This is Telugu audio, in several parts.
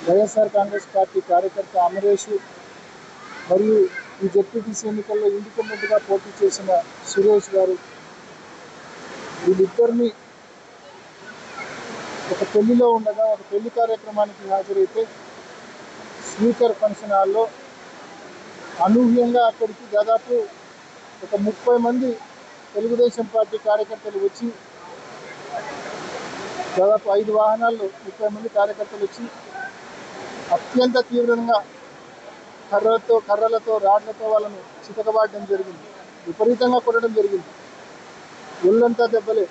వైఎస్ఆర్ కాంగ్రెస్ పార్టీ కార్యకర్త అమరేష్ మరియు ఈ జెడ్పీటీసీ ఎన్నికల్లో ఇండిపెండెంట్గా పోటీ చేసిన సురేష్ గారు వీళ్ళిద్దరిని ఒక పెళ్లిలో ఉండగా ఒక పెళ్లి కార్యక్రమానికి హాజరైతే స్పీకర్ ఫంక్షన్ హాల్లో అనూహ్యంగా అక్కడికి దాదాపు ఒక 30 మంది తెలుగుదేశం పార్టీ కార్యకర్తలు వచ్చి దాదాపు 5 వాహనాల్లో 30 మంది కార్యకర్తలు వచ్చి అత్యంత తీవ్రంగా కర్రలతో రాడ్లతో వాళ్ళను చితకబాడడం జరిగింది. విపరీతంగా కొట్టడం జరిగింది. ఒళ్ళంతా దెబ్బలే.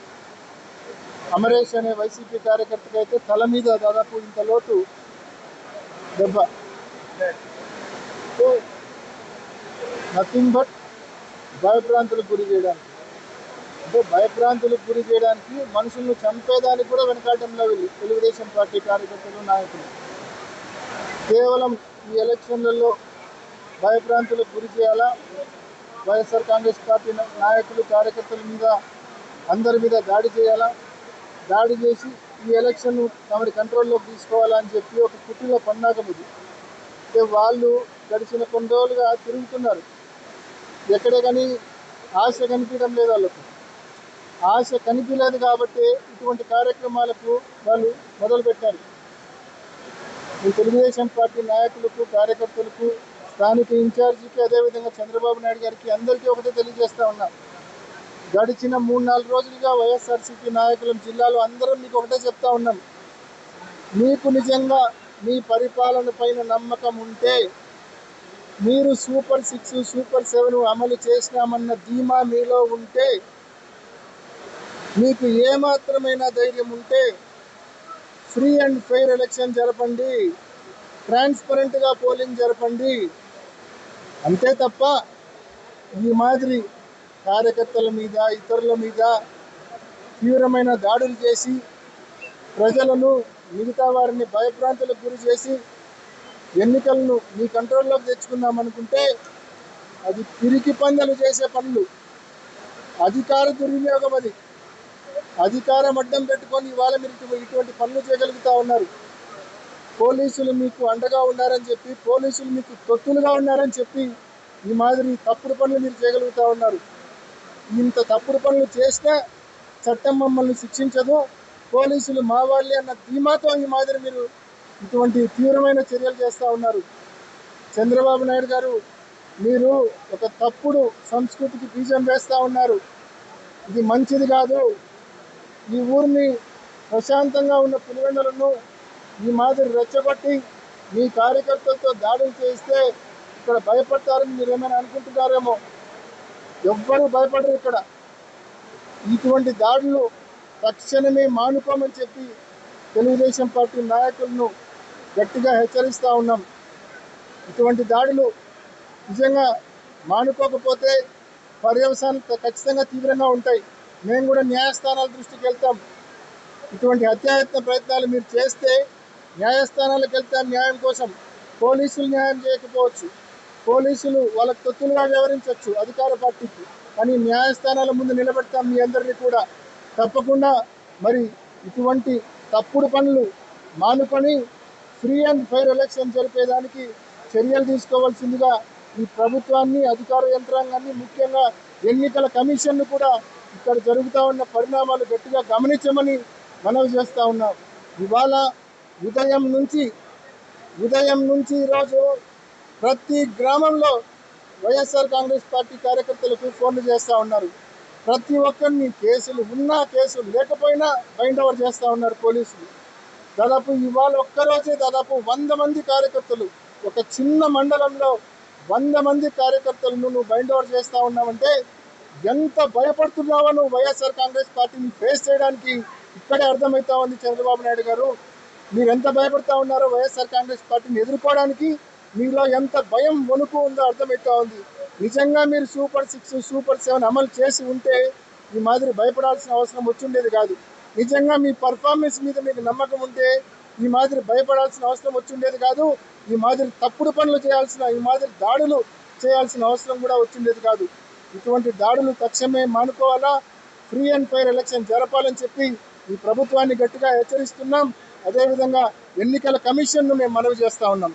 అమరేష్ అనే వైసీపీ కార్యకర్తకి అయితే తల మీద దాదాపు ఇంత లోతు దెబ్బ. సో నథింగ్ బట్ భయభ్రాంతులకు గురి చేయడానికి, అంటే భయభ్రాంతులకు గురి చేయడానికి, మనుషులను చంపేదానికి కూడా వెనకాటంలో వెళ్ళి తెలుగుదేశం పార్టీ కార్యకర్తలు నాయకులు కేవలం ఈ ఎలక్షన్లలో భయభ్రాంతులకు గురి చేయాలా, వైఎస్ఆర్ కాంగ్రెస్ పార్టీ నాయకులు కార్యకర్తల మీద అందరి మీద దాడి చేయాలా, దాడి చేసి ఈ ఎలక్షన్ను తమరి కంట్రోల్లోకి తీసుకోవాలా అని చెప్పి ఒక కుట్రలో పన్నాగం ఇది. వాళ్ళు గడిచిన కొన్ని రోజులుగా తిరుగుతున్నారు. ఎక్కడే కానీ ఆశ కనిపించడం లేదు. వాళ్ళకు ఆశ కనిపించలేదు కాబట్టి ఇటువంటి కార్యక్రమాలకు వాళ్ళు మొదలుపెట్టారు. ఈ తెలుగుదేశం పార్టీ నాయకులకు, కార్యకర్తలకు, స్థానిక ఇన్ఛార్జికి, అదేవిధంగా చంద్రబాబు నాయుడు గారికి అందరికీ ఒకటే తెలియజేస్తూ ఉన్నాం. గడిచిన 3-4 రోజులుగా వైఎస్ఆర్సీపీ నాయకులం జిల్లాలో అందరం మీకు ఒకటే చెప్తా ఉన్నాం. మీకు నిజంగా మీ పరిపాలన పైన నమ్మకం ఉంటే, మీరు సూపర్ 6, సూపర్ 7 అమలు చేసినామన్న ధీమా మీలో ఉంటే, మీకు ఏమాత్రమైన ధైర్యం ఉంటే ఫ్రీ అండ్ ఫెయిర్ ఎలక్షన్ జరపండి, ట్రాన్స్పరెంట్గా పోలింగ్ జరపండి. అంతే తప్ప ఈ మాదిరి కార్యకర్తల మీద, ఇతరుల మీద తీవ్రమైన దాడులు చేసి ప్రజలను, మిగతా వారిని భయభ్రాంతులకు గురి చేసి ఎన్నికలను మీ కంట్రోల్లోకి తెచ్చుకుందామనుకుంటే అది పిరికి పందలు చేసే పనులు, అధికార దుర్వినియోగం. అది అధికారం అడ్డం పెట్టుకొని ఇవాళ మీరు ఇటువంటి పనులు చేయగలుగుతూ ఉన్నారు. పోలీసులు మీకు అండగా ఉన్నారని చెప్పి, పోలీసులు మీకు తొత్తులుగా ఉన్నారని చెప్పి ఈ మాదిరి తప్పుడు పనులు మీరు చేయగలుగుతూ ఉన్నారు. ఇంత తప్పుడు పనులు చేస్తే చట్టం మమ్మల్ని శిక్షించదు, పోలీసులు మా వాళ్ళే అన్న ధీమాతో ఈ మాదిరి మీరు ఇటువంటి తీవ్రమైన చర్యలు చేస్తూ ఉన్నారు. చంద్రబాబు నాయుడు గారు, మీరు ఒక తప్పుడు సంస్కృతికి బీజం వేస్తూ ఉన్నారు. ఇది మంచిది కాదు. ఈ ఊరిని ప్రశాంతంగా ఉన్న పులివెందులను ఈ మాదిరి రెచ్చగొట్టి మీ కార్యకర్తలతో దాడులు చేస్తే ఇక్కడ భయపడతారని మీరు ఏమైనా అనుకుంటున్నారేమో. ఎవ్వరూ భయపడరు ఇక్కడ. ఇటువంటి దాడులు తక్షణమే మానుకోమని చెప్పి తెలుగుదేశం పార్టీ నాయకులను గట్టిగా హెచ్చరిస్తూ ఉన్నాం. ఇటువంటి దాడులు నిజంగా మానుకోకపోతే పర్యవసానాలు ఖచ్చితంగా తీవ్రంగా ఉంటాయి. మేము కూడా న్యాయస్థానాల దృష్టికి వెళ్తాం. ఇటువంటి హత్యాయత్న ప్రయత్నాలు మీరు చేస్తే న్యాయస్థానాలకు వెళ్తాం న్యాయం కోసం. పోలీసులు న్యాయం చేయకపోవచ్చు, పోలీసులు వాళ్ళకు తొత్తులుగా వ్యవహరించవచ్చు అధికార పార్టీకి, కానీ న్యాయస్థానాల ముందు నిలబెడతాం మీ అందరినీ కూడా. తప్పకుండా మరి ఇటువంటి తప్పుడు పనులు మానుకొని ఫ్రీ అండ్ ఫెయిర్ ఎలక్షన్ జరిపేదానికి చర్యలు తీసుకోవాల్సిందిగా ఈ ప్రభుత్వాన్ని, అధికార యంత్రాంగాన్ని, ముఖ్యంగా ఎన్నికల కమిషన్ను కూడా ఇక్కడ జరుగుతూ ఉన్న పరిణామాలు గట్టిగా గమనించమని మనవి చేస్తూ ఉన్నాం. ఇవాళ ఉదయం నుంచి ఈరోజు ప్రతి గ్రామంలో వైఎస్ఆర్ కాంగ్రెస్ పార్టీ కార్యకర్తలకు ఫోన్లు చేస్తూ ఉన్నారు. ప్రతి ఒక్కరిని కేసులు ఉన్నా, కేసులు లేకపోయినా బైండ్ ఓవర్ చేస్తూ ఉన్నారు పోలీసులు. దాదాపు ఇవాళ ఒక్కరోజే దాదాపు 100 మంది కార్యకర్తలు, ఒక చిన్న మండలంలో 100 మంది కార్యకర్తలను నువ్వు బైండ్ ఓవర్ చేస్తూ ఉన్నావంటే ఎంత భయపడుతున్నావో నువ్వు వైఎస్ఆర్ కాంగ్రెస్ పార్టీని ఫేస్ చేయడానికి ఇక్కడే అర్థమవుతా ఉంది. చంద్రబాబు నాయుడు గారు, మీరు ఎంత భయపడతా ఉన్నారో వైఎస్ఆర్ కాంగ్రెస్ పార్టీని ఎదుర్కోవడానికి మీలో ఎంత భయం, వణుకు ఉందో అర్థమవుతా ఉంది. నిజంగా మీరు సూపర్ 6, సూపర్ 7 అమలు చేసి ఉంటే ఈ మాదిరి భయపడాల్సిన అవసరం వచ్చిండేది కాదు. నిజంగా మీ పర్ఫార్మెన్స్ మీద మీకు నమ్మకం ఉంటే ఈ మాదిరి భయపడాల్సిన అవసరం వచ్చిండేది కాదు. ఈ మాదిరి తప్పుడు పనులు చేయాల్సిన, ఈ మాదిరి దాడులు చేయాల్సిన అవసరం కూడా వచ్చిండేది కాదు. ఇటువంటి దాడులు తక్షణమే మానుకోవాలా, ఫ్రీ అండ్ ఫెయిర్ ఎలక్షన్ జరపాలని చెప్పి ఈ ప్రభుత్వాన్ని గట్టిగా హెచ్చరిస్తున్నాం. అదేవిధంగా ఎన్నికల కమిషన్ను మేము మనవి చేస్తూ ఉన్నాం.